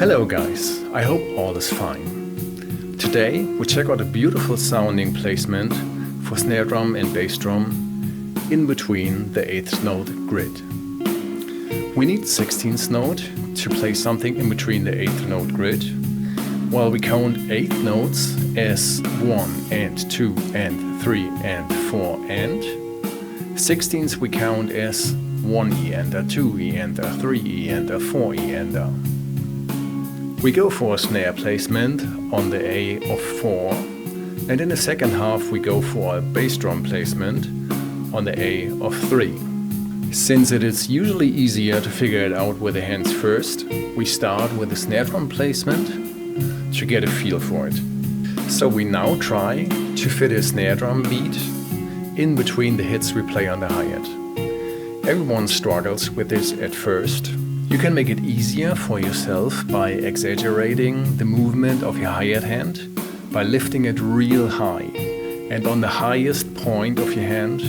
Hello guys, I hope all is fine. Today we check out a beautiful sounding placement for snare drum and bass drum in between the 8th note grid. We need 16th note to play something in between the 8th note grid, while we count 8 notes as 1 and 2 and 3 and 4 and 16th we count as 1 E and a 2 E and a 3 E and a 4 E and a. We go for a snare placement on the A of 4, and in the second half we go for a bass drum placement on the A of 3. Since it is usually easier to figure it out with the hands first, we start with the snare drum placement to get a feel for it. So we now try to fit a snare drum beat in between the hits we play on the hi-hat. Everyone struggles with this at first. You can make it easier for yourself by exaggerating the movement of your hi-hat hand, by lifting it real high, and on the highest point of your hand,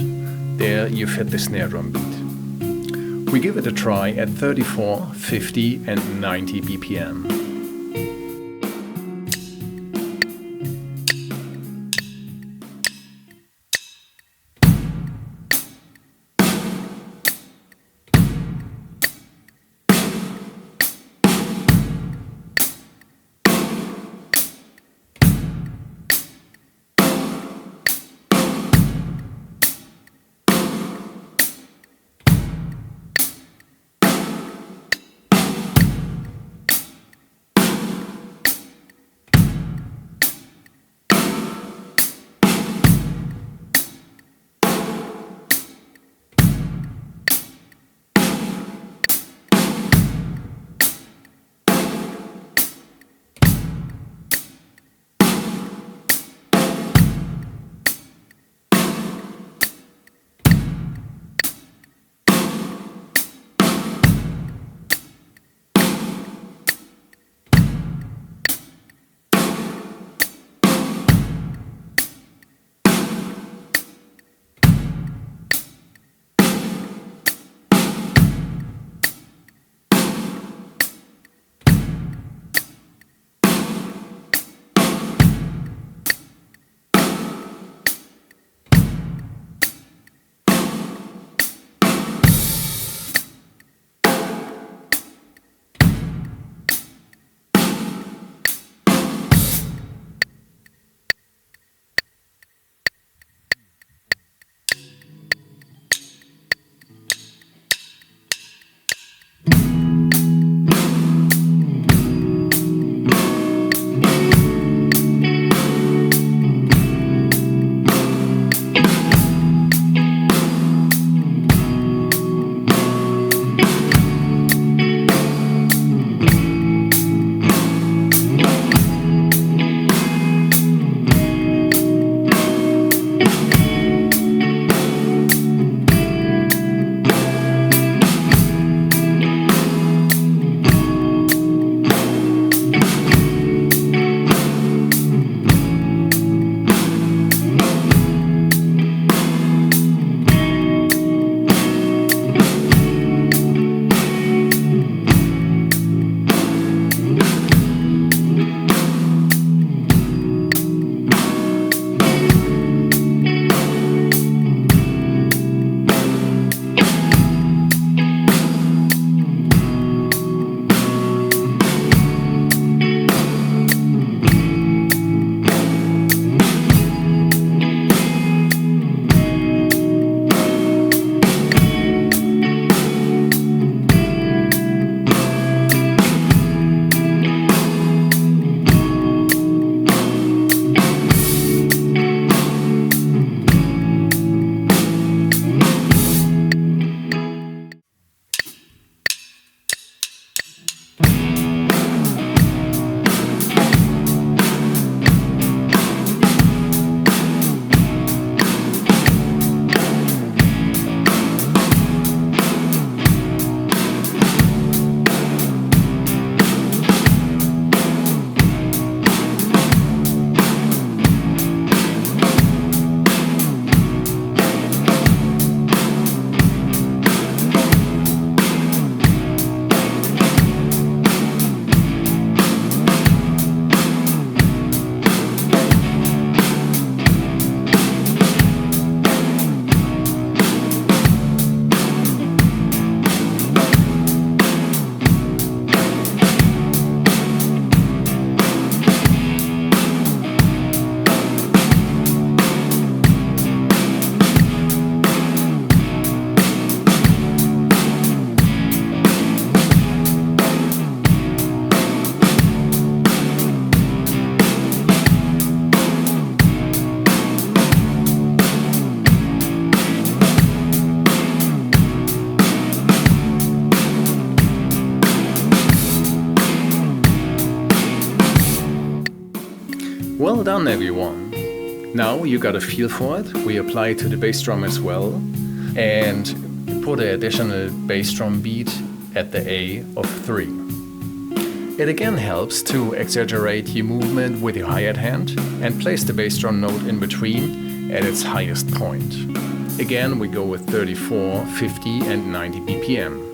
there you fit the snare drum beat. We give it a try at 34, 50 and 90 BPM. Well done, everyone! Now you got a feel for it. We apply it to the bass drum as well, and put an additional bass drum beat at the A of 3. It again helps to exaggerate your movement with your hi-hat hand and place the bass drum note in between at its highest point. Again, we go with 34, 50 and 90 BPM.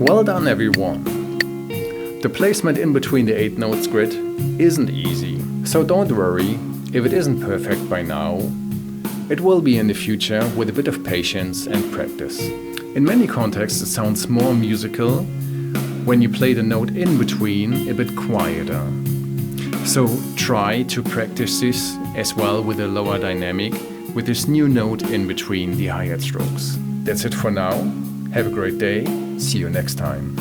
Well done, everyone! The placement in between the 8 notes grid isn't easy, so don't worry if it isn't perfect by now. It will be in the future with a bit of patience and practice. In many contexts it sounds more musical when you play the note in between a bit quieter. So try to practice this as well with a lower dynamic, with this new note in between the hi-hat strokes. That's it for now. Have a great day. See you next time.